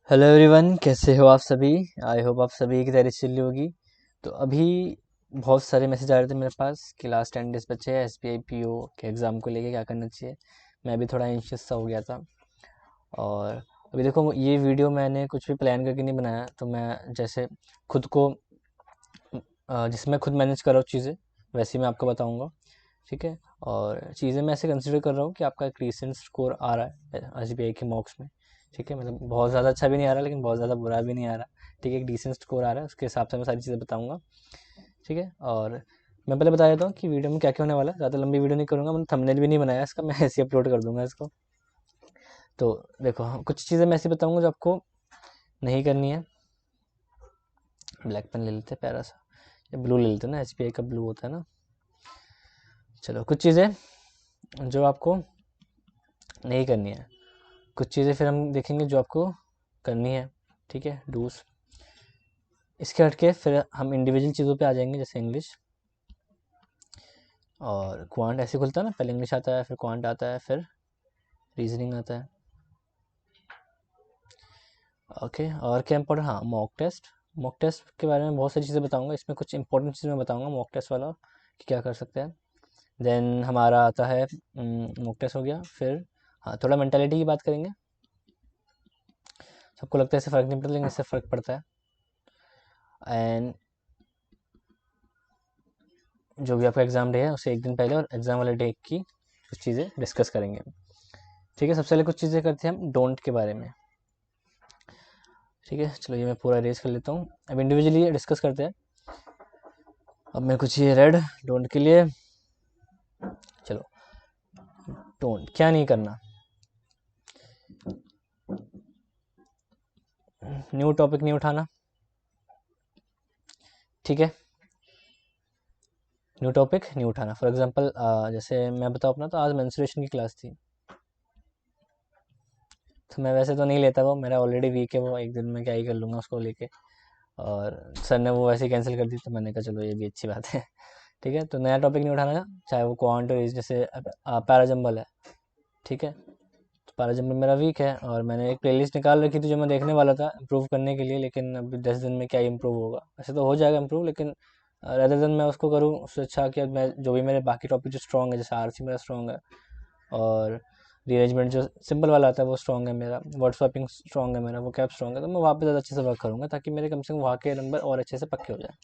Hello everyone, कैसे हो आप सभी। आई होप आप सभी की तैयारी चल रही होगी। तो अभी बहुत सारे मैसेज आ रहे थे मेरे पास कि लास्ट 10 डेज बचे हैं एसबीआई पीओ के एग्ज़ाम को लेके, क्या करना चाहिए। मैं भी थोड़ा एंशियस सा हो गया था। और अभी देखो, ये वीडियो मैंने कुछ भी प्लान करके नहीं बनाया, तो मैं जैसे खुद को जिसमें खुद मैनेज कर रहा हूँ चीज़ें, वैसे ही मैं आपको बताऊँगा। ठीक है। और चीज़ें मैं ऐसे कंसिडर कर रहा हूँ कि आपका एक रिसेंट स्कोर आ रहा है एसबीआई के मॉक्स में। ठीक है, मतलब बहुत ज़्यादा अच्छा भी नहीं आ रहा, लेकिन बहुत ज़्यादा बुरा भी नहीं आ रहा। ठीक है, एक डिसेंट स्कोर आ रहा है, उसके हिसाब से मैं सारी चीज़ें बताऊँगा। ठीक है। और मैं पहले बता देता हूँ कि वीडियो में क्या क्या होने वाला है। ज़्यादा लंबी वीडियो नहीं करूँगा, मैंने थंबनेल भी नहीं बनाया इसका, मैं ऐसे ही अपलोड कर दूँगा इसको। तो देखो, कुछ चीज़ें मैं ऐसी बताऊँगा जो आपको नहीं करनी है। ब्लैक पेन ले लेते हैं प्यारा सा, या ब्लू ले लेते हैं ना, एसबीआई का ब्लू होता है ना। चलो, कुछ चीज़ें जो आपको नहीं करनी है, कुछ चीज़ें फिर हम देखेंगे जो आपको करनी है। ठीक है, डूज। इसके हट के फिर हम इंडिविजुअल चीज़ों पे आ जाएंगे, जैसे इंग्लिश और क्वांट। ऐसे खुलता है ना, पहले इंग्लिश आता है, फिर क्वांट आता है, फिर रीजनिंग आता है। ओके, और क्या इंपॉर्टेंट, हाँ, मॉक टेस्ट। मॉक टेस्ट के बारे में बहुत सारी चीज़ें बताऊंगा, इसमें कुछ इंपॉर्टेंट चीज़ें मैं बताऊंगा मॉक टेस्ट वाला कि क्या कर सकते हैं। देन हमारा आता है मॉक टेस्ट हो गया, फिर हाँ, थोड़ा मेंटालिटी की बात करेंगे। सबको लगता है इससे फ़र्क नहीं पड़ता, लेकिन इससे फ़र्क पड़ता है। एंड जो भी आपका एग्ज़ाम डे है उससे एक दिन पहले और एग्ज़ाम वाले डे की कुछ चीज़ें डिस्कस करेंगे। ठीक है, सबसे पहले कुछ चीज़ें करते हैं हम डोंट के बारे में। ठीक है, चलो ये मैं पूरा रेज कर लेता हूँ, अब इंडिविजुअली डिस्कस करते हैं। अब मैं कुछ ये रेड डोंट के लिए। चलो, डोंट क्या नहीं करना। न्यू टॉपिक नहीं उठाना। ठीक है, न्यू टॉपिक नहीं उठाना। फॉर एग्जांपल जैसे मैं बताऊँ अपना, तो आज मेंस्ट्रुएशन की क्लास थी, तो मैं वैसे तो नहीं लेता, वो मेरा ऑलरेडी वीक है, वो एक दिन में क्या ही कर लूँगा उसको लेके। और सर ने वो वैसे ही कैंसिल कर दी, तो मैंने कहा चलो ये भी अच्छी बात है। ठीक है, तो नया टॉपिक नहीं उठाना है, चाहे वो क्वांट जैसे पैराजम्बल है। ठीक है, तो पैराजम्बल मेरा वीक है, और मैंने एक प्लेलिस्ट निकाल रखी थी जो मैं देखने वाला था इम्प्रूव करने के लिए, लेकिन अभी 10 दिन में क्या इम्प्रूव होगा। वैसे तो हो जाएगा इम्प्रूव, लेकिन रेदर देन मैं उसको करूँ, उससे अच्छा कि मैं जो भी मेरे बाकी टॉपिक जो स्ट्रॉन्ग है, जैसे आरसी मेरा स्ट्रॉन्ग है, और रीअरेंजमेंट जो सिंपल वाला आता है वो स्ट्रॉन्ग है मेरा, वर्ड स्वैपिंग स्ट्रॉन्ग है मेरा, वो कैप स्ट्रॉन्ग है, तो मैं वहाँ पे ज़्यादा अच्छे से वर्क करूँगा, ताकि मेरे कम से कम वहाँ के नंबर और अच्छे से पक्के हो जाए।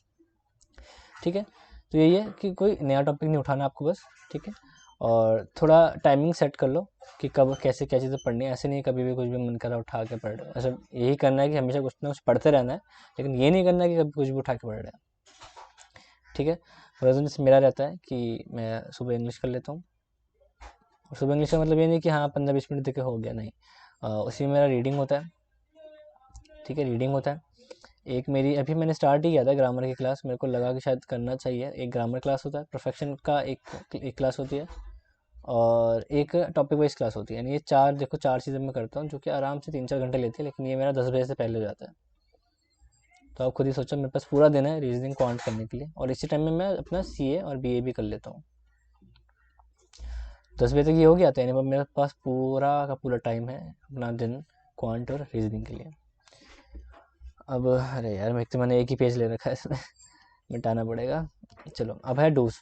ठीक है, तो यही है कि कोई नया टॉपिक नहीं उठाना आपको बस। ठीक है, और थोड़ा टाइमिंग सेट कर लो कि कब कैसे क्या चीज़ें पढ़नी है। ऐसे नहीं कभी भी कुछ भी मन करा उठा के पढ़ रहे हो, ऐसा यही करना है कि हमेशा कुछ ना कुछ पढ़ते रहना है, लेकिन ये नहीं करना है कि कभी कुछ भी उठा के पढ़ रहे हैं। ठीक है, फॉर एग्जाम्पल मेरा रहता है कि मैं सुबह इंग्लिश कर लेता हूँ। और सुबह इंग्लिश का मतलब ये नहीं कि हाँ 15-20 मिनट देखे हो गया, नहीं। उसी में मेरा रीडिंग होता है। ठीक है, रीडिंग होता है। एक मेरी अभी मैंने स्टार्ट ही किया था ग्रामर की क्लास, मेरे को लगा कि शायद करना चाहिए। एक ग्रामर क्लास होता है, परफेक्शन का एक क्लास होती है, और एक टॉपिक वाइज क्लास होती है। यानी ये चार, देखो, चार चीज़ें मैं करता हूँ जो कि आराम से 3-4 घंटे लेती है, लेकिन ये मेरा 10 बजे से पहले हो जाता है। तो आप खुद ही सोचो, मेरे पास पूरा दिन है रीजनिंग क्वांट करने के लिए, और इसी टाइम में मैं अपना सीए और बीए भी कर लेता हूँ। 10 बजे तक ये हो गया था, यानी मेरे पास पूरा का पूरा टाइम है अपना दिन क्वांट और रीजनिंग के लिए। अब अरे यार, मैं एक तो मैंने एक ही पेज ले रखा है इसमें, मिटाना पड़ेगा। चलो, अब है डूज।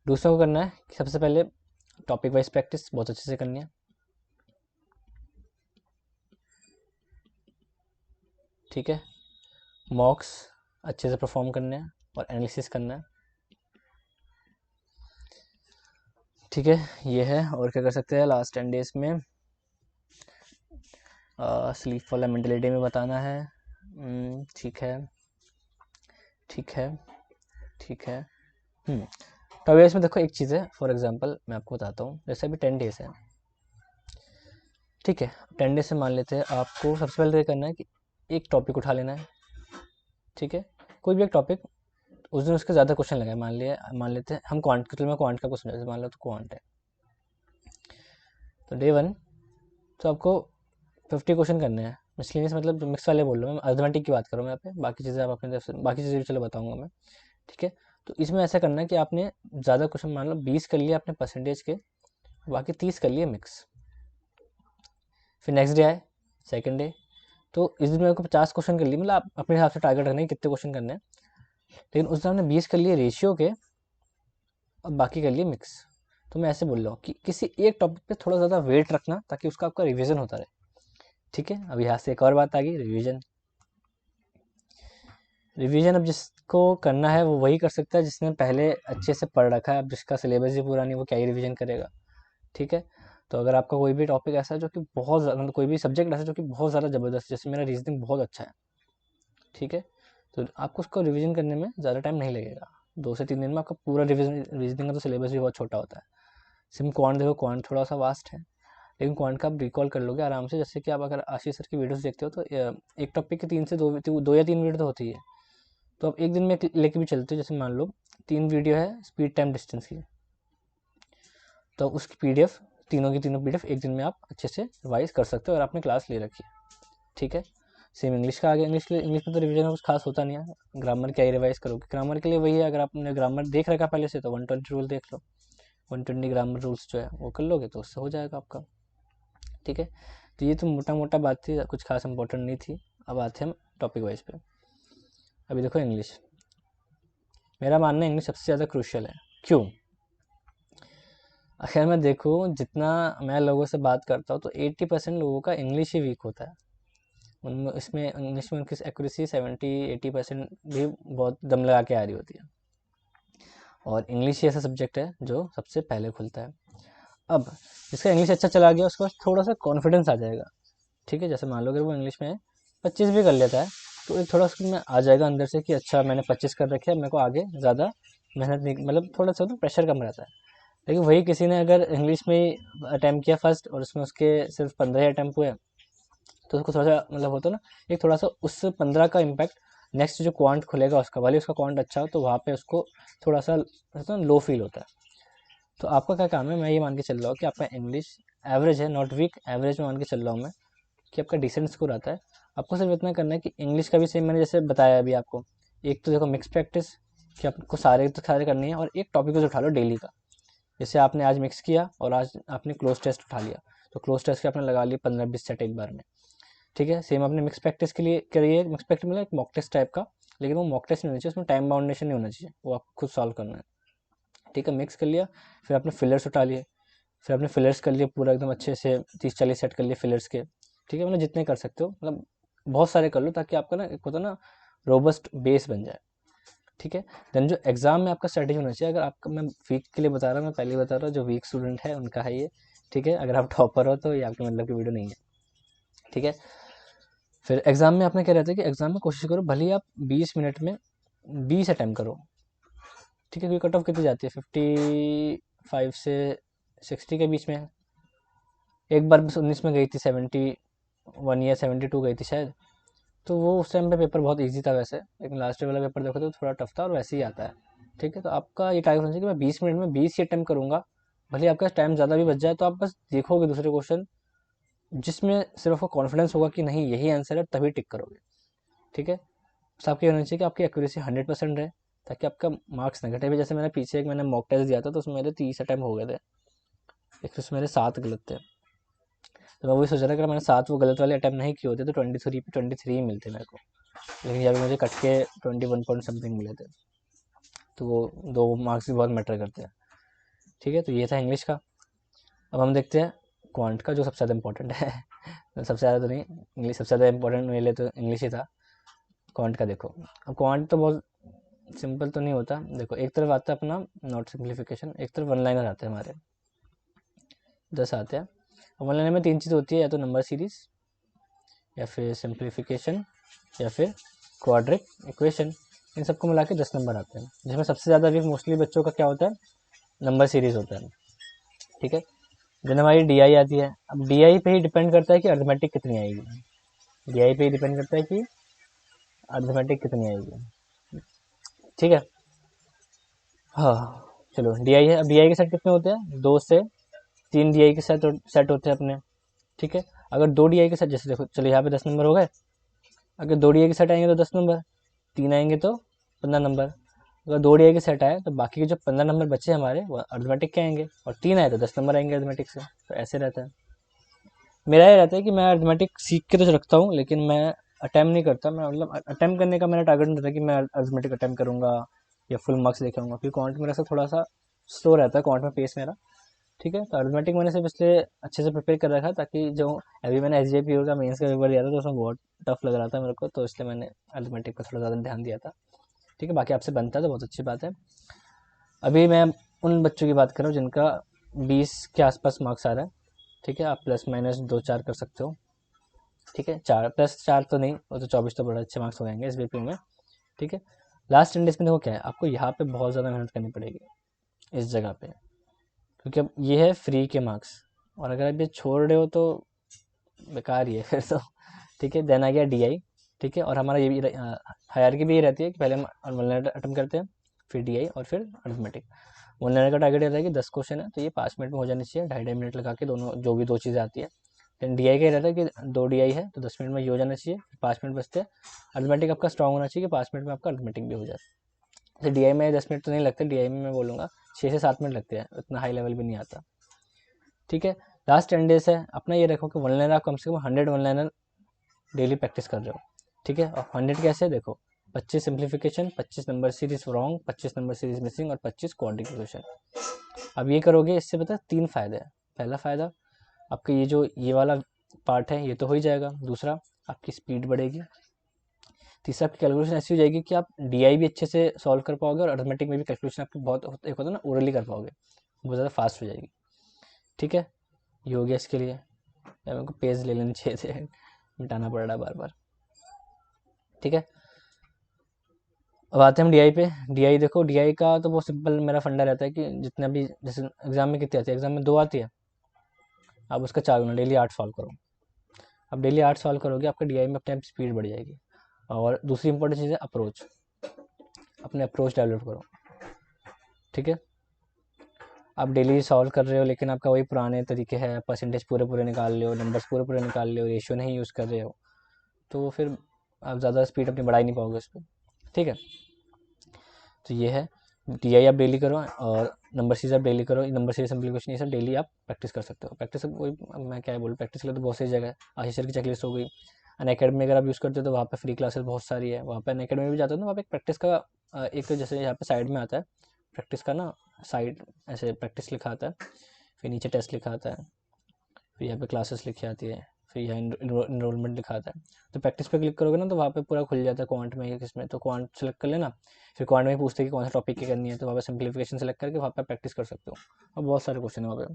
दूसरों को करना है कि सबसे पहले टॉपिक वाइज प्रैक्टिस बहुत अच्छे से करनी है। ठीक है, मॉक्स अच्छे से परफॉर्म करने हैं और एनालिसिस करना है। ठीक है, ये है। और क्या कर सकते हैं लास्ट 10 डेज में, स्लीप वाला मेंटलिटी में बताना है। ठीक है, ठीक है, ठीक है। तो अभी इसमें देखो, एक चीज़ है, फॉर एग्जांपल मैं आपको बताता हूँ, जैसे अभी 10 डेज है। ठीक है, 10 डेज से मान लेते हैं, आपको सबसे पहले तो ये करना है कि एक टॉपिक उठा लेना है। ठीक है, कोई भी एक टॉपिक, उस दिन उसके ज़्यादा क्वेश्चन लगाए, मान लेते हैं हम क्वांट, तो मैं क्वांट का क्वेश्चन मान लो तो क्वांट है, तो डे 1 तो आपको 50 क्वेश्चन करने हैं। मिसलिनियस मतलब मिक्स वाले बोल रहा हूँ मैं, अर्थमेटिक की बात करूँ मैं यहाँ पे, बाकी चीज़ें आप अपने तरफ से, बाकी चीज़ें भी चलो बताऊँगा मैं। ठीक है, तो इसमें ऐसा करना है कि आपने ज़्यादा क्वेश्चन, मान लो 20 कर लिए अपने परसेंटेज के, बाकी 30 कर लिए मिक्स। फिर नेक्स्ट डे आए, सेकंड डे, तो इस दिन मेरे को 50 क्वेश्चन कर लिए, मतलब आप अपने हिसाब से टारगेट रखना है कितने क्वेश्चन करने हैं, लेकिन उस दिन हमने 20 कर लिए रेशियो के और बाकी कर लिए मिक्स। तो मैं ऐसे बोल रहा हूँ कि किसी एक टॉपिक पे थोड़ा ज़्यादा वेट रखना ताकि उसका आपका रिविजन होता रहे, ठीक है। अब यहाँ से एक और बात आ गई, रिविजन। रिवीजन अब जिसको करना है वो वही कर सकता है जिसने पहले अच्छे से पढ़ रखा है। अब जिसका सिलेबस ही पूरा नहीं, वो क्या ही रिवीजन करेगा, ठीक है। तो अगर आपका कोई भी टॉपिक ऐसा है जो कि बहुत ज़्यादा, मतलब कोई भी सब्जेक्ट ऐसा जो कि बहुत ज़्यादा ज़बरदस्त, जैसे मेरा रीजनिंग बहुत अच्छा है, ठीक है, तो आपको उसको रिवीजन करने में ज़्यादा टाइम नहीं लगेगा, 2 से 3 दिन में आपका पूरा रिवीजन। रीजनिंग का तो सिलेबस भी बहुत छोटा होता है। सिम क्वांट देखो, क्वांट थोड़ा सा वास्ट है, लेकिन क्वांट का आप रिकॉल कर लोगे आराम से। जैसे कि आप अगर आशीष सर की वीडियोस देखते हो तो एक टॉपिक के 2 या 3 वीडियो तो होती है, तो आप एक दिन में लेके भी चलते हो। जैसे मान लो 3 वीडियो है स्पीड टाइम डिस्टेंस की, तो उसकी पीडीएफ, तीनों की तीनों पीडीएफ एक दिन में आप अच्छे से रिवाइज कर सकते हो अगर आपने क्लास ले रखी है, ठीक है। सेम इंग्लिश का आ गया। इंग्लिश में तो रिवीजन कुछ खास होता नहीं है, ग्रामर क्या ही रिवाइज करोगे। ग्रामर के लिए वही है, अगर आपने ग्रामर देख रखा पहले से तो 120 रूल देख लो, 120 ग्रामर रूल्स जो है वो कर लोगे तो उससे हो जाएगा आपका, ठीक है। तो ये तो मोटा मोटा बात थी, कुछ खास इंपॉर्टेंट नहीं थी। अब आते हैं हम टॉपिक वाइज पे। अभी देखो इंग्लिश, मेरा मानना है इंग्लिश सबसे ज़्यादा क्रूशियल है। क्यों? अगर मैं देखूँ, जितना मैं लोगों से बात करता हूँ तो 80% लोगों का इंग्लिश ही वीक होता है। उनमें इसमें इंग्लिश में उनकी एक्यूरेसी 70-80% भी बहुत दम लगा के आ रही होती है। और इंग्लिश ही ऐसा सब्जेक्ट है जो सबसे पहले खुलता है। अब जिसका इंग्लिश अच्छा चला गया उसके पास थोड़ा सा कॉन्फिडेंस आ जाएगा, ठीक है। जैसे मान लो अगर वो इंग्लिश में 25 भी कर लेता है तो एक थोड़ा उसमें आ जाएगा अंदर से कि अच्छा मैंने 25 कर रखे है, मेरे को आगे ज़्यादा मेहनत नहीं, मतलब थोड़ा सा प्रेशर कम रहता है। लेकिन वही किसी ने अगर इंग्लिश में अटैम्प्ट किया फर्स्ट और उसमें उसके सिर्फ 15 ही अटैम्प्ट हुए, तो उसको थोड़ा सा मतलब होता है ना, एक थोड़ा सा उस 15 का इम्पैक्ट नेक्स्ट जो क्वांट खुलेगा उसका, भले उसका क्वांट अच्छा हो तो वहाँ पे उसको थोड़ा सा लो फील होता है। तो आपका क्या काम है, मैं ये मान के चल रहा हूँ कि आपका इंग्लिश एवरेज है, नॉट वीक, एवरेज में मान के चल रहा हूँ मैं कि आपका डिसेंट स्कोर आता है। आपको सिर्फ इतना करना है कि इंग्लिश का भी सेम मैंने जैसे बताया अभी आपको, एक तो देखो मिक्स प्रैक्टिस, कि आपको सारे करनी है, और एक टॉपिक को उठा लो डेली का। जैसे आपने आज मिक्स किया और आज आपने क्लोज टेस्ट उठा लिया, तो क्लोज टेस्ट के आपने लगा लिए 15-20 सेट एक बार में, ठीक है। सेम आपने मिक्स प्रैक्टिस के लिए करिए, मिक्स प्रैक्टिस मतलब एक मॉक टेस्ट टाइप का, लेकिन वो मॉक टेस्ट नहीं होना चाहिए, उसमें टाइम बाउंडेशन नहीं होना चाहिए, वो आपको खुद सॉल्व करना है, ठीक है। मिक्स कर लिया, फिर आपने फिलर्स उठा लिए, फिर आपने फिलर्स कर लिए पूरा एकदम अच्छे से 30-40 सेट कर लिए फिलर्स के, ठीक है। मतलब जितने कर सकते हो, मतलब बहुत सारे कर लो ताकि आपका ना एक होता ना रोबस्ट बेस बन जाए, ठीक है। देन जो एग्जाम में आपका स्ट्रेटेजी होना चाहिए, अगर आपका, मैं वीक के लिए बता रहा हूँ, मैं पहले ही बता रहा हूँ, जो वीक स्टूडेंट है उनका है ये, ठीक है। अगर आप टॉपर हो तो ये आपके मतलब की वीडियो नहीं है, ठीक है। फिर एग्जाम में आपने क्या रहता है कि एग्जाम में कोशिश करो भले ही आप 20 मिनट में 20 अटैम्प्ट करो, ठीक है। क्योंकि कट ऑफ कितनी जाती है, 55 से 60 के बीच में है। एक बार 19 में गई थी 71 या 72 गई थी शायद, तो वो उस टाइम पे पेपर बहुत इजी था वैसे, लेकिन लास्ट वाला पेपर देखो तो थोड़ा टफ था और वैसे ही आता है, ठीक है। तो आपका ये टारगेट होना चाहिए कि मैं 20 मिनट में 20 ही अटैम्प्ट करूँगा, भले आपका टाइम ज़्यादा भी बच जाए, तो आप बस देखोगे दूसरे क्वेश्चन जिसमें सिर्फ आपको कॉन्फिडेंस होगा कि नहीं यही आंसर है, तभी टिक करोगे, ठीक है। बस आपकी होना चाहिए कि आपकी एक्यूरेसी 100% रहे, ताकि आपका मार्क्स नेगेटिव है। जैसे मैंने पीछे एक मैंने मॉक टेस्ट दिया था तो उसमें मेरे 30 अटैम्प्ट हो गए थे, एक तो उसमें मेरे 7 गलत थे, तो मैं वही सोच रहा था कि मैंने 7 वो गलत वाले अटैम्प्ट नहीं किए होते तो 23 पे 23 ही मिलते मेरे को, लेकिन यहाँ पे मुझे कट के 21 पॉइंट समथिंग मिले थे, तो वो 2 मार्क्स भी बहुत मैटर करते हैं, ठीक है। तो ये था इंग्लिश का। अब हम देखते हैं क्वांट का, जो सबसे ज़्यादा इंपॉर्टेंट है सबसे ज़्यादा तो नहीं, इंग्लिश सबसे ज़्यादा इंपॉर्टेंट मेरे लिए तो इंग्लिश ही था। क्वांट का देखो, अब क्वांट तो बहुत सिंपल तो नहीं होता। देखो एक तरफ आता है अपना नॉट सिंप्लीफिकेशन, एक तरफ वन लाइनर आते हैं हमारे 10 आते हैं। वन लाइनर में 3 चीज़ होती है, या तो नंबर सीरीज, या फिर सिंप्लीफिकेशन, या फिर क्वाड्रिक इक्वेशन। इन सबको मिला के 10 नंबर आते हैं, जिसमें सबसे ज़्यादा वीक मोस्टली बच्चों का क्या होता है, नंबर सीरीज होता है, ठीक है। देन हमारी डी आई आती है। अब डी आई पे ही डिपेंड करता है कि अर्थमेटिक कितनी आएगी, डी आई पे ही डिपेंड करता है कि अर्थमेटिक कितनी आएगी, ठीक है। हाँ, चलो डी आई है। अब डी आई के सेट कितने होते हैं, 2 से 3 डी आई के सेट होते हैं अपने, ठीक है। अगर 2 डी आई के सेट, जैसे देखो चलो यहाँ पे 10 नंबर हो गए, अगर 2 डी आई के सेट आएंगे तो 10 नंबर, 3 आएंगे तो 15 नंबर। अगर 2 डी आई के सेट आए तो बाकी के जो 15 नंबर बचे हमारे वो अर्थमेटिक के आएंगे, और 3 आए तो 10 नंबर आएंगे अर्थमेटिक से, तो ऐसे रहता है। मेरा ये रहता है कि मैं अर्थमेटिक सीख के तो रखता हूँ, लेकिन मैं अटैम्प्ट नहीं करता। मैं मतलब अटैम्प्ट करने का मेरा टारगेट नहीं रहता कि मैं अर्थमेटिक अटैम्प्ट करूँगा या फुल मार्क्स लेके आऊँगा, क्योंकि क्वांट मेरा सा थोड़ा सा स्लो रहता है, क्वांट में पेस मेरा। ठीक है, तो अर्थमेटिक मैंने सिर्फ इसलिए अच्छे से प्रिपेयर कर रखा ताकि जो अभी मैंने एस का मेंस का पेपर दिया था तो उसमें बहुत टफ लग रहा था मेरे को, तो इसलिए मैंने अर्थमेटिक पर थोड़ा ज़्यादा ध्यान दिया था। ठीक है, बाकी आपसे बनता है तो बहुत अच्छी बात है। अभी मैं उन बच्चों की बात कर रहा हूँ जिनका 20 के आसपास मार्क्स आ रहा है। ठीक है, आप प्लस माइनस 2-4 कर सकते हो। ठीक है, 4+4 तो नहीं, वो तो 24 तो बड़ा अच्छे मार्क्स हो जाएंगे एस में। ठीक है, लास्ट 10 डेज में देखो क्या है, आपको यहाँ पे बहुत ज़्यादा मेहनत करनी पड़ेगी इस जगह पे, क्योंकि अब ये है फ्री के मार्क्स, और अगर आप ये छोड़ रहे हो तो बेकार ही है फिर तो। ठीक है, देन आ गया DI। ठीक है, और हमारा ये भी हायरार्की भी ये रहती है कि पहले हम वनलाइनर अटेम्प्ट करते हैं, फिर DI और फिर अरिथमेटिक। वनलाइनर का टारगेट रहता है कि 10 क्वेश्चन है तो ये 5 मिनट में हो जानी चाहिए, 2.5-2.5 मिनट लगा के दोनों जो भी 2 चीज़ें आती है। देन DI का ये रहता है कि 2 DI है तो 10 मिनट में ये हो जाना चाहिए, 5 मिनट बचते हैं। अरिथमेटिक आपका स्ट्रॉन्ग होना चाहिए कि 5 मिनट में आपका अरिथमेटिक भी हो जाए। जैसे DI में 10 मिनट तो नहीं लगते, DI में मैं बोलूँगा 6 से 7 मिनट लगते हैं, उतना हाई लेवल भी नहीं आता। ठीक है, लास्ट 10 डेज है, अपना ये रखो कि वनलाइनर आप कम से कम 100 वनलाइनर डेली प्रैक्टिस कर रहे हो। ठीक है, और 100 कैसे देखो, 25 simplification, 25 number series wrong, 25 number series missing और 25 क्वांटिफिकेशन। अब ये करोगे, इससे पता है 3 फायदे हैं। पहला फायदा, आपका ये जो ये वाला पार्ट है ये तो हो ही जाएगा। दूसरा, आपकी स्पीड बढ़ेगी। तीसरा, आपकी कैलकुलेशन ऐसी हो जाएगी कि आप DI भी अच्छे से सॉल्व कर पाओगे, और अर्थमेटिक में भी कैलकुलेशन आपकी बहुत एक होता है ना, ओरली कर पाओगे, बहुत ज़्यादा फास्ट हो जाएगी। ठीक है, ये हो गया इसके लिए। या मेरे को पेज ले लेने चाहिए थे, मिटाना पड़ रहा है बार बार। ठीक है, अब आते हैं हम DI पे। DI देखो, DI का तो बहुत सिंपल मेरा फंडा रहता है कि जितना भी, जैसे एग्जाम में कितनी आती है, एग्जाम में 2 आती है, आप उसका 4 गुना डेली 8 सॉल्व करो। अब डेली 8 सॉल्व करोगे, आपका DI में अपने आप स्पीड बढ़ जाएगी। और दूसरी इंपॉर्टेंट चीज़ है अप्रोच, अपने अप्रोच डेवलप करो। ठीक है, आप डेली सॉल्व कर रहे हो लेकिन आपका वही पुराने तरीके है, परसेंटेज पूरे पूरे निकाल रहे हो, नंबर्स पूरे पूरे निकाल रहे हो, रेशियो नहीं यूज़ कर रहे हो, तो फिर आप ज़्यादा स्पीड अपनी बढ़ा ही नहीं पाओगे उस पर। ठीक है, तो ये है, DI आप डेली करो, और नंबर सीरीज आप डेली करो, नंबर सीरीज सिंप्लीफिकेशन ये सब डेली आप प्रैक्टिस कर सकते हो। प्रैक्टिस वही, मैं क्या बोलूँ, प्रैक्टिस के लिए तो बहुत सी जगह है। आशीष सर की चेकलिस्ट हो गई, अनअकैडमी अगर आप यूज़ करते हो तो वहाँ पे फ्री क्लासेस बहुत सारी है, वहाँ पे अनअकैडमी में भी जाते हो ना, वहाँ पे एक प्रैक्टिस का एक जैसे यहाँ पे साइड में आता है प्रैक्टिस का ना, साइड ऐसे प्रैक्टिस लिखा आता है, फिर नीचे टेस्ट लिखा आता है, फिर यहाँ पे क्लासेस लिखी आती है, फिर यहाँ इनरोलमेंट लिखा आता है। तो प्रैक्टिस पे क्लिक करोगे ना तो वहाँ पे पूरा खुल जाता है क्वांट में या किसमें, तो क्वांट सेलेक्ट कर लेना। फिर क्वांट में पूछते हैं कि कौन सा टॉपिक की करनी है, तो वहाँ पे सिंप्लीफिकेशन सेलेक्ट करके वहाँ पे प्रैक्टिस कर सकते हो। और बहुत सारे क्वेश्चन है वहाँ पे,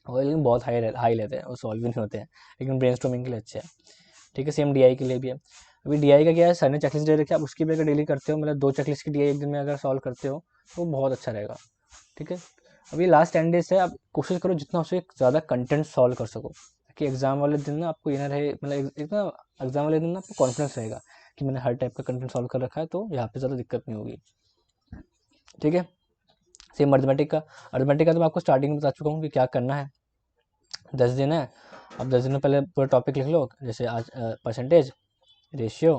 और लेकिन बहुत हाई लेते हैं, वो सॉल्व भी नहीं होते हैं, लेकिन ब्रेन के लिए अच्छे हैं। ठीक है, सेम DI के लिए भी है। अभी DI का क्या है, सर ने चेकलिस्ट दे रखी है, आप उसकी भी अगर डेली करते हो, मतलब 2 चेकलिस्ट की DI एक दिन में अगर सॉल्व करते हो तो बहुत अच्छा रहेगा। ठीक है, अभी लास्ट 10 डेज से आप कोशिश करो जितना हो सके ज़्यादा कंटेंट सॉल्व कर सको, ताकि एग्जाम वाले दिन ना आपको ये ना रहे, मतलब एक ना एग्जाम वाले दिन ना आपको कॉन्फिडेंस रहेगा कि मैंने हर टाइप का कंटेंट सॉल्व कर रखा है, तो यहाँ पे ज़्यादा दिक्कत नहीं होगी। ठीक है, सेम अर्थमेटिक का तो मैं आपको स्टार्टिंग में बता चुका हूँ कि क्या करना है। 10 दिन है, अब 10 दिन में पहले पूरा टॉपिक लिख लो, जैसे आज परसेंटेज, रेशियो,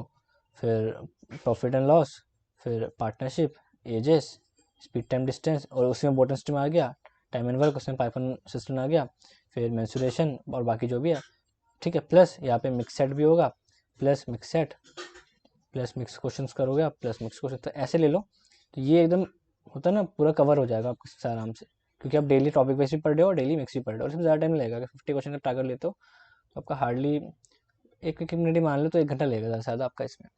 फिर प्रॉफिट एंड लॉस, फिर partnership, ages, speed time distance, और उसी में बोटन सिस्टम आ गया, टाइम एंड वर्क, उसमें पाइथन सिस्टम आ गया, फिर मेंसुरेशन और बाकी जो भी है। ठीक है, प्लस यहाँ पे मिक्स सेट भी होगा, plus mix set, plus mix question करोगे आप, प्लस मिक्स क्वेश्चन, तो ऐसे ले लो, तो ये एकदम होता है ना, पूरा कवर हो जाएगा आपको इससे आराम से, क्योंकि आप डेली टॉपिक वाइज भी पढ़ रहे हो और डेली मिक्स भी पढ़ रहे हो, और इसमें ज़्यादा टाइम लगेगा। अगर 50 क्वेश्चन का टारगेट लेते हो तो आपका हार्डली एक मिनट ही मान लो, तो 1 घंटा लगेगा ज़्यादा से ज़्यादा आपका इसमें।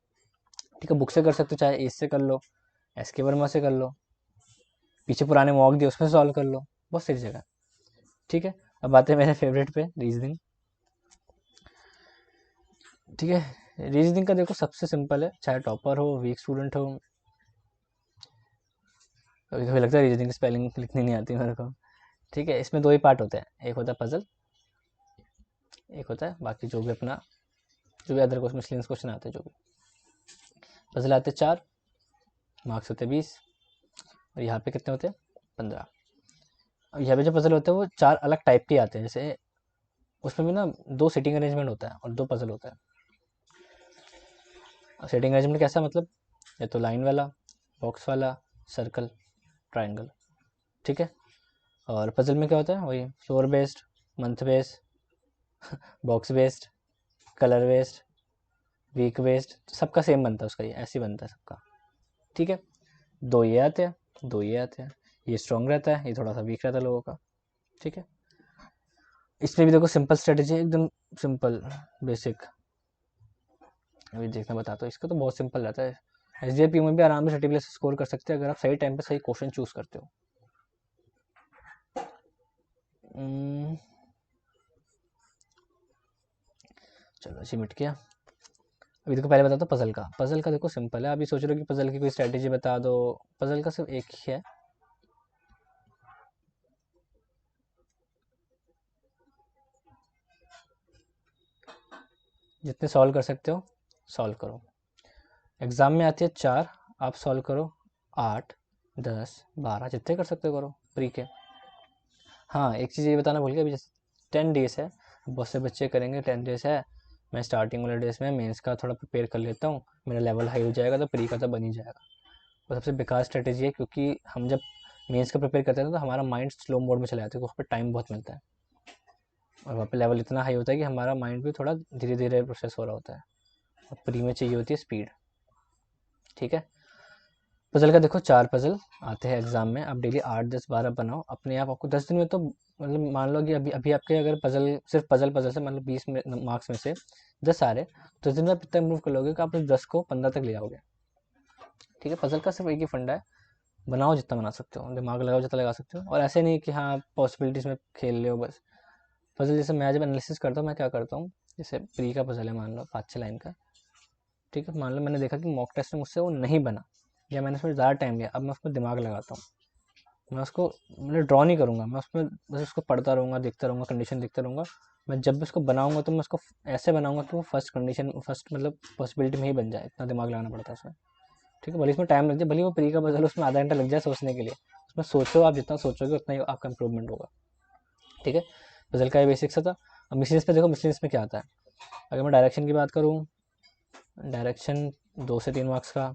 ठीक है, बुक से कर सकते हो, चाहे एज से कर लो, SK वर्मा से कर लो, पीछे पुराने मॉक दिए उसमें सॉल्व कर लो, बहुत सारी जगह। ठीक है, अब बात है मेरे फेवरेट पे, रीजनिंग। ठीक है, रीजनिंग का देखो सबसे सिंपल है, चाहे टॉपर हो, वीक स्टूडेंट हो, कभी कभी लगता है रीजनिंग की स्पेलिंग लिखनी नहीं आती मेरे को। ठीक है, इसमें 2 ही पार्ट होते हैं, एक होता है पजल, एक होता है बाकी जो भी अपना, जो भी अदर क्वेश्चन, मिसलेनियस क्वेश्चन आते हैं जो भी। पजल आते हैं 4, मार्क्स होते हैं 20, और यहाँ पे कितने होते हैं 15। अब यहाँ पे जो पजल होते हैं वो 4 अलग टाइप के आते हैं, जैसे उसमें भी ना 2 सिटिंग अरेंजमेंट होता है और 2 पजल होता है। सिटिंग अरेंजमेंट कैसा, मतलब या तो लाइन वाला, बॉक्स वाला, सर्कल, ट्राइंगल। ठीक है, और पजल में क्या होता है, वही floor based, month based, box based, colour based, week based, सबका सेम बनता है उसका, ये ऐसे ही बनता है सबका। ठीक है, दो ये आते हैं, दो ये आते हैं, ये स्ट्रॉन्ग रहता है, ये थोड़ा सा वीक रहता है लोगों का। ठीक है, इसमें भी देखो सिंपल स्ट्रेटेजी है, एकदम सिंपल बेसिक। अभी देखना बताता हूँ, इसका तो बहुत सिंपल रहता है। एस डी में भी आराम से 30 प्लस स्कोर कर सकते हैं अगर आप सही टाइम पे सही क्वेश्चन चूज करते हो। चलो अच्छी मिट गया। अभी देखो पहले बताता हूँ पजल का। पजल का देखो सिंपल है, अभी सोच रहे हो कि पजल की कोई स्ट्रेटेजी बता दो, पजल का सिर्फ एक ही है, जितने सॉल्व कर सकते हो सॉल्व करो। एग्जाम में आती है 4, आप सॉल्व करो 8, 10, 12, जितने कर सकते हो करो प्री के। हाँ एक चीज़ ये बताना भूल गया, अभी जैसे 10 डेज है, बहुत से बच्चे करेंगे 10 डेज है, मैं स्टार्टिंग वाले डेज में मेंस का थोड़ा प्रिपेयर कर लेता हूँ, मेरा लेवल हाई हो जाएगा तो प्री का तो बन ही जाएगा। वो सबसे बेकार स्ट्रेटेजी है, क्योंकि हम जब मेंस का प्रिपेयर करते हैं ना तो हमारा माइंड स्लो मोड में चला जाता है, वहाँ पर टाइम बहुत मिलता है, और वहाँ पे लेवल इतना हाई होता है कि हमारा माइंड भी थोड़ा धीरे धीरे प्रोसेस हो रहा होता है, और प्री में चाहिए होती है स्पीड। ठीक है, पजल का देखो 4 पजल आते हैं एग्जाम में, आप डेली 8, 10, 12 बनाओ अपने आप, आपको 10 दिन में तो मतलब मान लो कि अभी अभी आपके अगर पजल सिर्फ पजल पजल से मतलब 20 मार्क्स में से 10 आ रहे, तो 10 दिन में आप इतना इम्प्रूव कर लोगे कि आप उस 10 को 15 तक ले आओगे। ठीक है, पजल का सिर्फ एक ही फंडा है, बनाओ जितना बना सकते हो, दिमाग लगाओ जितना लगा सकते हो, और ऐसे नहीं कि हाँ पॉसिबिलिटीज़ में खेल ले हो बस। पजल जैसे मैं जब एनालिसिस करता हूँ, मैं क्या करता हूँ, जैसे प्री का पजल है मान लो 5-6 लाइन का, ठीक है, मान लो मैंने देखा कि मॉक टेस्ट में मुझसे वो नहीं बना, या मैंने उसमें ज़्यादा टाइम लिया, अब मैं उसमें दिमाग लगाता हूँ, मैं उसको मतलब ड्रॉ नहीं करूँगा, मैं उसमें बस उसको पढ़ता रहूँगा, देखता रहूँगा, कंडीशन देखता रहूँगा। मैं जब भी उसको बनाऊँगा तो मैं उसको ऐसे बनाऊँगा कि वो फर्स्ट कंडीशन फर्स्ट मतलब पॉसिबिलिटी में ही बन जाए, इतना दिमाग लगाना पड़ता है उसमें। ठीक है, भले इसमें टाइम लग जाए, भले वो प्री का पजल उसमें आधा घंटा लग जाए सोचने के लिए, उसमें सोचो, आप जितना सोचोगे उतना ही आपका इंप्रूवमेंट होगा। ठीक है, पजल का ये बेसिक्स था। अब मिशंस पे देखो, मिशंस में क्या आता है, अगर मैं डायरेक्शन की बात करूँ, डायरेक्शन 2 से 3 मार्क्स का,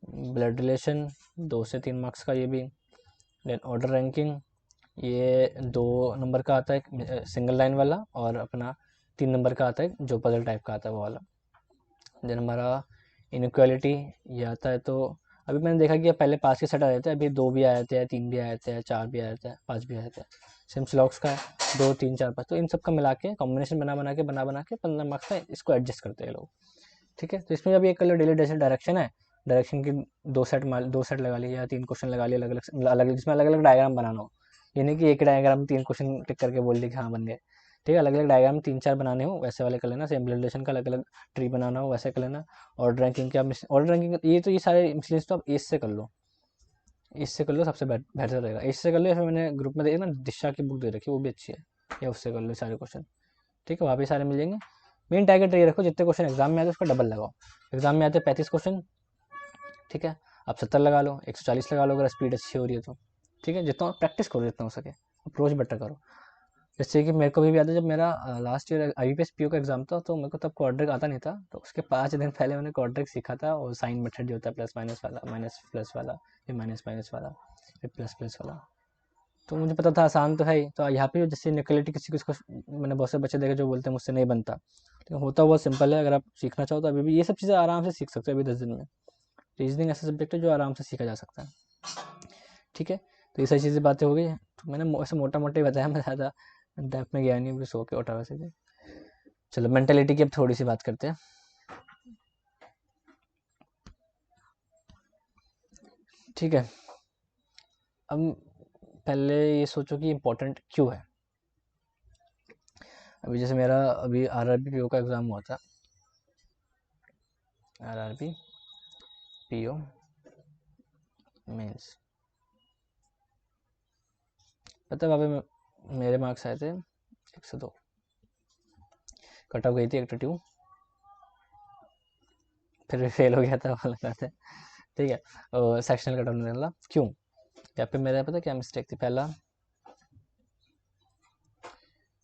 ब्लड रिलेशन 2 से 3 मार्क्स का ये भी, देन ऑर्डर रैंकिंग ये 2 नंबर का आता है सिंगल लाइन वाला, और अपना 3 नंबर का आता है जो पजल टाइप का आता है वो वाला। देन हमारा इनक्वालिटी ये आता है, तो अभी मैंने देखा कि पहले 5 के सेट आ जाते हैं, अभी 2 भी आ जाते हैं, 3 भी आ जाते हैं, 4 भी आ जाते हैं, 5 भी आ जाते हैं। सिम्स लॉक्स का 2, 3, 4, 5, तो इन सब का मिला के कॉम्बिनेशन बना बना के 15 मार्क्स का इसको एडजस्ट करते हैं लोग। ठीक है, तो इसमें अभी एक कलर डेली जैसे डायरेक्शन है, डायरेक्शन की 2 सेट लगा लिए, या 3 क्वेश्चन लगा लिए अलग अलग अलग, जिसमें अलग अलग डायग्राम बनाना हो, ये नहीं कि एक डायग्राम में 3 क्वेश्चन टिक करके बोल दिए कि हाँ बन गए। ठीक है, अलग अलग डायग्राम 3-4 बनाने हो वैसे वाले कर लेना, सेम रिलेशन का अलग अलग ट्री बनाना हो वैसे कर लेना। ऑर्डर रैंकिंग क्या, ऑर्डर रैंकिंग ये तो ये सारे मिसलेनियस तो आप एस से कर लो, एस से कर लो, सबसे बेहतर रहेगा, एस से कर लो, या फिर मैंने ग्रुप में देखा ना दिशा की बुक दे रखी है वो भी अच्छी है, या उससे कर लो सारे क्वेश्चन। ठीक है, वहाँ पे सारे मिल जाएंगे। मेन टारगेट ये रखो, जितने क्वेश्चन एग्जाम में आते हैं उसका डबल लगाओ। एग्जाम में आते हैं 35 क्वेश्चन, ठीक है, आप 70 लगा लो, 140 लगा लो अगर स्पीड अच्छी हो रही है तो। ठीक है, जितना प्रैक्टिस करो जितना हो सके, अप्रोच बेटर करो। जैसे कि मेरे को भी याद है, जब मेरा लास्ट ईयर IBPS PO का एग्जाम था, तो मेरे को तब क्वाड्रिक आता नहीं था, तो उसके 5 दिन पहले मैंने क्वाड्रिक सीखा था, और साइन मेथड जो होता है प्लस माइनस वाला, माइनस प्लस वाला, फिर माइनस माइनस वाला, फिर प्लस प्लस वाला, तो मुझे पता था आसान तो है ही। तो यहाँ पे जैसे निकलिटी किसी को मैंने बहुत से बच्चे देखे जो बोलते हैं मुझसे नहीं बनता, लेकिन होता बहुत सिंपल है, अगर आप सीखना चाहो तो अभी भी ये सब चीज़ें आराम से सीख सकते हो अभी 10 दिन में। रीजनिंग ऐसा सब्जेक्ट है जो आराम से सीखा जा सकता है। ठीक है, तो ये सारी चीज़ें बातें हो गई, तो मैंने ऐसे मोटा मोटा ही बताया, मैं ज़्यादा डेप्थ में गया नहीं, अभी सो के उठा वैसे भी। चलो मेंटेलिटी की अब थोड़ी सी बात करते हैं। ठीक है, अब पहले ये सोचो कि इम्पोर्टेंट क्यों है। अभी जैसे मेरा अभी RRB PO का एग्ज़ाम हुआ था, RRB PO मेंस, पता है वहाँ पे मेरे मार्क्स आए थे 102, कट ऑफ गई थी 82, फिर फेल हो गया था वाला बात है। ठीक है, सेक्शनल कट ऑफ नहीं निकला, क्यों, यहाँ पे मेरा पता क्या मिस्टेक थी, पहला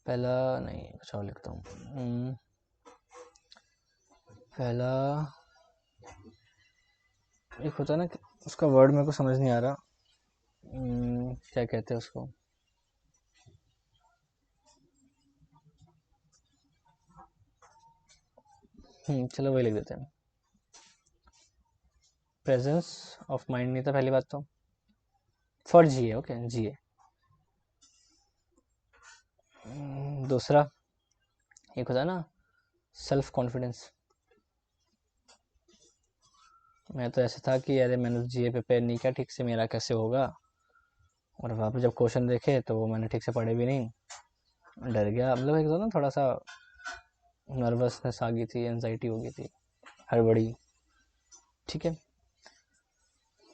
पहला नहीं कुछ और लिखता हूँ, पहला एक होता है ना कि उसका वर्ड मेरे को समझ नहीं आ रहा, क्या कहते हैं उसको, चलो वही लिख देते हैं। प्रेजेंस ऑफ माइंड नहीं था पहली बात तो, फॉर जीए, ओके जीए। दूसरा एक होता है ना सेल्फ कॉन्फिडेंस। मैं तो ऐसे था कि अरे मैंने जीए प्रिपेयर नहीं किया ठीक से, मेरा कैसे होगा, और वहाँ पे जब क्वेश्चन देखे तो वो मैंने ठीक से पढ़े भी नहीं, डर गया, मतलब एक तो ना थोड़ा सा नर्वसनेस आ गई थी, एनजाइटी हो गई थी, हड़बड़ी। ठीक है।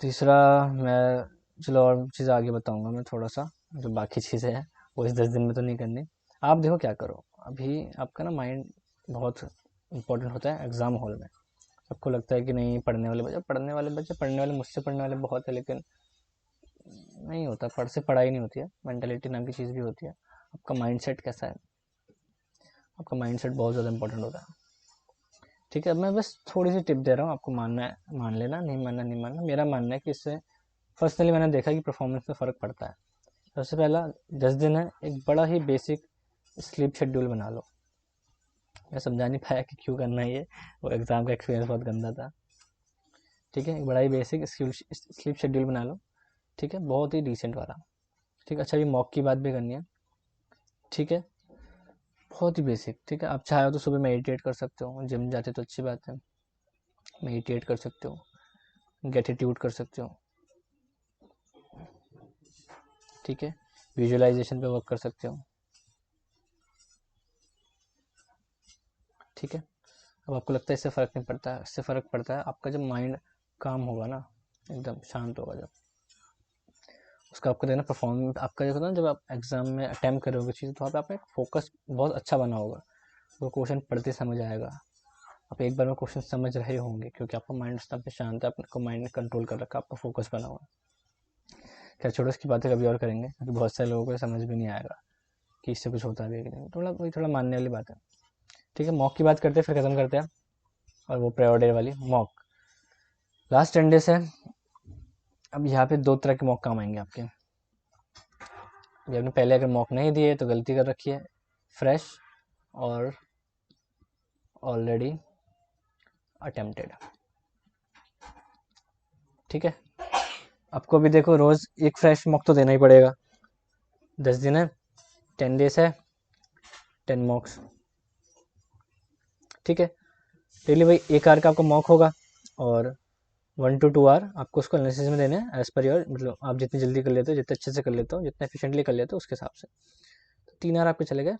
तीसरा मैं, चलो और चीज़ आगे बताऊंगा मैं थोड़ा सा, जो बाकी चीज़ें हैं वो इस 10 दिन में तो नहीं करनी। आप देखो क्या करो, अभी आपका ना माइंड बहुत इंपॉर्टेंट होता है एग्ज़ाम हॉल में। सबको लगता है कि नहीं पढ़ने वाले मुझसे पढ़ने वाले बहुत है, लेकिन नहीं होता, पढ़ से पढ़ाई नहीं होती है, मेंटालिटी नाम की चीज़ भी होती है। आपका माइंडसेट कैसा है, आपका माइंडसेट बहुत ज़्यादा इंपॉर्टेंट होता है। ठीक है, मैं बस थोड़ी सी टिप दे रहा हूँ, आपको मानना है मान लेना, नहीं मानना नहीं मानना। मेरा मानना है कि इससे पर्सनली मैंने देखा कि परफॉर्मेंस में फ़र्क पड़ता है। सबसे पहला 10 दिन है, एक बड़ा ही बेसिक स्लीप शेड्यूल बना लो। मैं समझा नहीं पाया कि क्यों करना है ये, वो एग्ज़ाम का एक्सपीरियंस बहुत गंदा था। ठीक है, एक बड़ा ही बेसिक स्लीप शेड्यूल बना लो। ठीक है, बहुत ही डिसेंट वाला। ठीक है, अच्छा ये मॉक की बात भी करनी है। ठीक है, बहुत ही बेसिक। ठीक है, आप चाहे तो सुबह मेडिटेट कर सकते हो, जिम जाते तो अच्छी बात है, मेडिटेट कर सकते हो, ग्रेटिट्यूड कर सकते हो। ठीक है, विजुअलाइजेशन पे वर्क कर सकते हो। ठीक है, अब आपको लगता है इससे फ़र्क नहीं पड़ता है, इससे फ़र्क पड़ता है आपका जब माइंड काम होगा ना, एकदम शांत होगा जब, उसका आपको देना परफॉर्म आपका जो होता है ना, जब आप एग्ज़ाम में अटैम्प्ट करोगे चीज़, तो वहाँ पे आपका एक फोकस बहुत अच्छा बना होगा, वो क्वेश्चन पढ़ते समझ आएगा, आप एक बार में क्वेश्चन समझ रहे होंगे, क्योंकि आपका माइंड उस टाइम पे शांत है, आपको माइंड ने कंट्रोल कर रखा, आपका फोकस बना हुआ है। खैर छोड़ो, इसकी बातें कभी और करेंगे, क्योंकि बहुत सारे लोगों को समझ भी नहीं आएगा कि इससे कुछ होता भी है कि नहीं, थोड़ा वही थोड़ा मानने वाली बात है। ठीक है, मॉक की बात करते हैं फिर ख़त्म करते हैं, और वो प्रायोरिटी वाली मॉक लास्ट 10 डेज है। अब यहाँ पे 2 तरह के मॉक काम आएंगे आपके। अभी आपने पहले अगर मॉक नहीं दिए तो गलती कर रखी है, फ्रेश और ऑलरेडी अटेम्प्टेड। ठीक है, आपको भी देखो रोज़ एक फ्रेश मॉक तो देना ही पड़ेगा। 10 दिन है, 10 डेज है, 10 मॉक्स। ठीक है, डेली भाई 1 आवर का आपका मॉक होगा, और 1 to 2 आवर आपको उसको एनालिसिस में देने हैं, एज पर योर, मतलब आप जितनी जल्दी कर लेते हो, जितने अच्छे से कर लेते हो, जितना एफिशिएंटली कर लेते हो उसके हिसाब से। तो 3 आवर आपके चले गए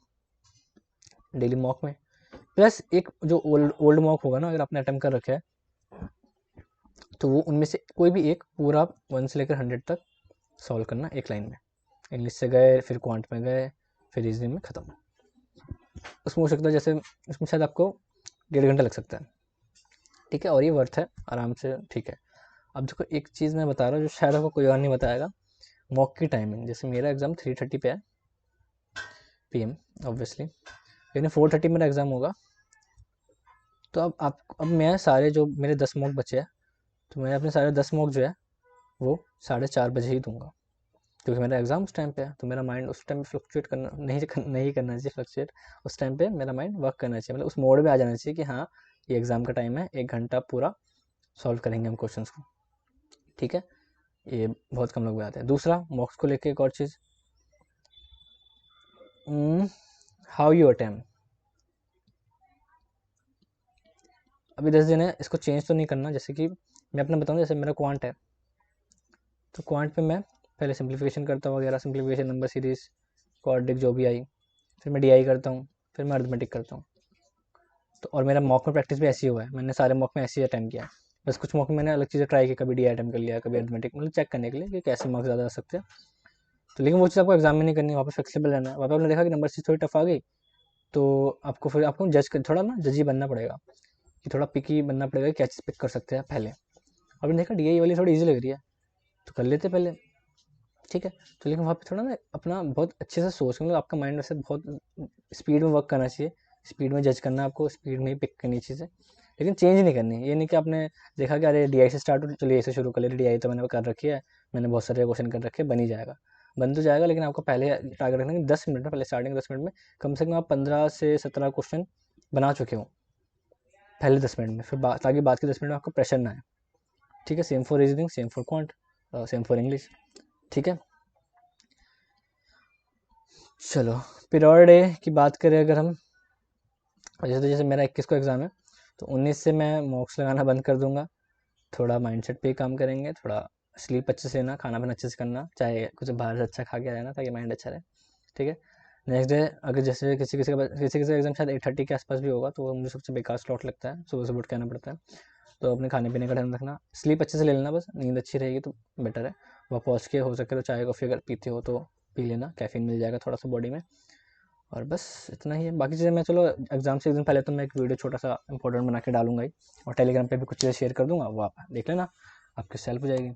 डेली मॉक में, प्लस एक जो ओल्ड ओल्ड मॉक होगा ना, अगर आपने अटेम्प्ट कर रखा है, तो वो उनमें से कोई भी एक पूरा 1 से लेकर 100 तक सॉल्व करना एक लाइन में। इंग्लिश से गए, फिर क्वांट में गए, फिर रीजनिंग में ख़त्म। उसमें हो सकता है जैसे, उसमें शायद आपको 1.5 घंटा लग सकता है। ठीक है, और ये वर्थ है आराम से। ठीक है, अब देखो एक चीज़ मैं बता रहा हूँ जो शायद आपको कोई और नहीं बताएगा, मॉक की टाइमिंग। जैसे मेरा एग्ज़ाम 3:30 पे है PM ऑब्वियसली, लेकिन 4:30 मेरा एग्ज़ाम होगा। तो अब मैं सारे जो मेरे 10 मॉक बचे हैं, तो मैं अपने सारे 10 मॉक जो है वो 4:30 बजे ही दूंगा, क्योंकि मेरा एग्ज़ाम उस टाइम पे है। तो मेरा माइंड उस टाइम पे फ्लक्चुएट करना नहीं करना चाहिए, फ्लक्चुएट उस टाइम पे मेरा माइंड वर्क करना चाहिए, मतलब उस मोड में आ जाना चाहिए कि हाँ ये एग्ज़ाम का टाइम है, 1 घंटा पूरा सॉल्व करेंगे हम क्वेश्चंस को। ठीक है, ये बहुत कम लोग बताते हैं। दूसरा मॉक्स को लेके एक और चीज़, हाउ यू अटेम्प्ट। अभी 10 दिन है, इसको चेंज तो नहीं करना। जैसे कि मैं अपना बताऊँ, जैसे मेरा क्वांट है, तो क्वांट पे मैं पहले सिंप्लीफिकेशन करता हूँ वगैरह, सिंप्लीफिकेशन नंबर सीरीज क्वाड्रिक जो भी आई, फिर मैं DI करता हूँ, फिर मैं अर्थमेटिक करता हूँ। तो और मेरा मॉक में प्रैक्टिस भी ऐसी हुआ है, मैंने सारे मॉक में ऐसे ही अटैम्प्ट किया है। बस कुछ मॉक में मैंने अलग चीज़ें ट्राई की, कभी DI अटैम्प्ट कर लिया, कभी अर्थमेटिक, मतलब चेक करने के लिए कि कैसे मार्क्स ज़्यादा आ सकते हैं। तो लेकिन वो चीज़ आपको एग्जाम में नहीं करनी, वहाँ पर फ्लेक्सिबल रहना है। वहाँ पर आपने देखा कि नंबर चीज़ थोड़ी टफ आ गई, तो आपको फिर आपको थोड़ा ना जजी बनना पड़ेगा, कि थोड़ा पिकी बनना पड़ेगा, क्या चीज़ पिक कर सकते हैं पहले। आपने देखा DI वाली थोड़ी ईजी लग रही है, तो कर लेते पहले। ठीक है, तो लेकिन वहाँ पे थोड़ा ना अपना बहुत अच्छे से सोच, मतलब आपका माइंड वैसे बहुत स्पीड में वर्क करना चाहिए, स्पीड में जज करना, आपको स्पीड में ही पिक करनी चीज़ें, लेकिन चेंज नहीं करनी। ये नहीं कि आपने देखा कि अरे DI से स्टार्ट हो, चलिए ऐसे शुरू कर लेते, DI तो मैंने कर रखी है, मैंने बहुत सारे क्वेश्चन कर रखे, बन ही जाएगा। बन तो जाएगा, लेकिन आपको पहले टारगेट रखना कि 10 मिनट में, पहले स्टार्टिंग 10 मिनट में कम से कम आप 15 से 17 क्वेश्चन बना चुके हो पहले 10 मिनट में, फिर ताकि बाद के 10 मिनट में आपको प्रेशर ना आए, ठीक है। Same for reasoning, same for quant, same for English, ठीक है। चलो पीरियड ए की बात करें अगर हम, जैसे मेरा 21 को एग्ज़ाम है, तो 19 से मैं मॉक्स लगाना बंद कर दूंगा। थोड़ा माइंडसेट पे काम करेंगे, थोड़ा स्लीप अच्छे से लेना, खाना पीना अच्छे से करना, चाहे कुछ बाहर से अच्छा खा के आना ताकि माइंड अच्छा रहे, ठीक है। नेक्स्ट डे अगर जैसे किसी का एग्जाम शायद 8:30 के आसपास भी होगा, तो वो मुझे सबसे बेकार स्लॉट लगता है, सुबह सुबह उठ के आना पड़ता है। तो अपने खाने पीने का ध्यान रखना, स्लीप अच्छे से ले लेना, बस नींद अच्छी रहेगी तो बेटर है। वह पहुँच के हो सके तो चाय कॉफ़ी अगर पीते हो तो पी लेना, कैफीन मिल जाएगा थोड़ा सा बॉडी में। और बस इतना ही है, बाकी चीज़ें मैं चलो एग्जाम से एक दिन पहले तो मैं एक वीडियो छोटा सा इंपॉर्टेंट बना के डालूंगा ही, और टेलीग्राम पे भी कुछ चीज़ें शेयर कर दूंगा, वो आप देख लेना, आपकी हेल्प हो जाएगी,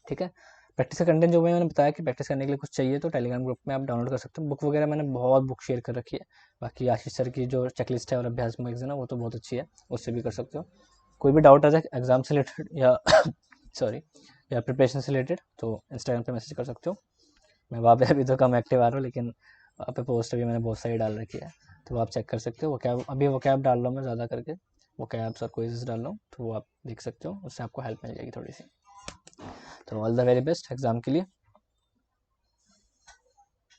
ठीक है। प्रैक्टिस का कंटेंट जो मैंने बताया कि प्रैक्टिस करने के लिए कुछ चाहिए तो टेलीग्राम ग्रुप में आप डाउनलोड कर सकते हो। बुक वगैरह मैंने बहुत बुक शेयर कर रखी है, बाकी आशीष सर की जो चेकलिस्ट है और अभ्यास मैगजीन है वो तो बहुत अच्छी है, उससे भी कर सकते हो। कोई भी डाउट आ जाए एग्जाम से रिलेटेड या सॉरी या प्रिपरेशन से रिलेटेड तो इंस्टाग्राम पे मैसेज कर सकते हो। मैं वहाँ पे अभी तो कम एक्टिव आ रहा हूँ, लेकिन वहाँ पे पोस्ट भी मैंने बहुत सारी डाल रखी है, तो वो आप चेक कर सकते हो। वो कैब अभी वो कैब डाल रहा हूँ मैं ज़्यादा करके, वो कैब्स और क्विज़ डाल रहा हूँ, तो वो आप देख सकते हो, उससे आपको हेल्प मिल जाएगी थोड़ी सी। तो all the very best exam के लिए।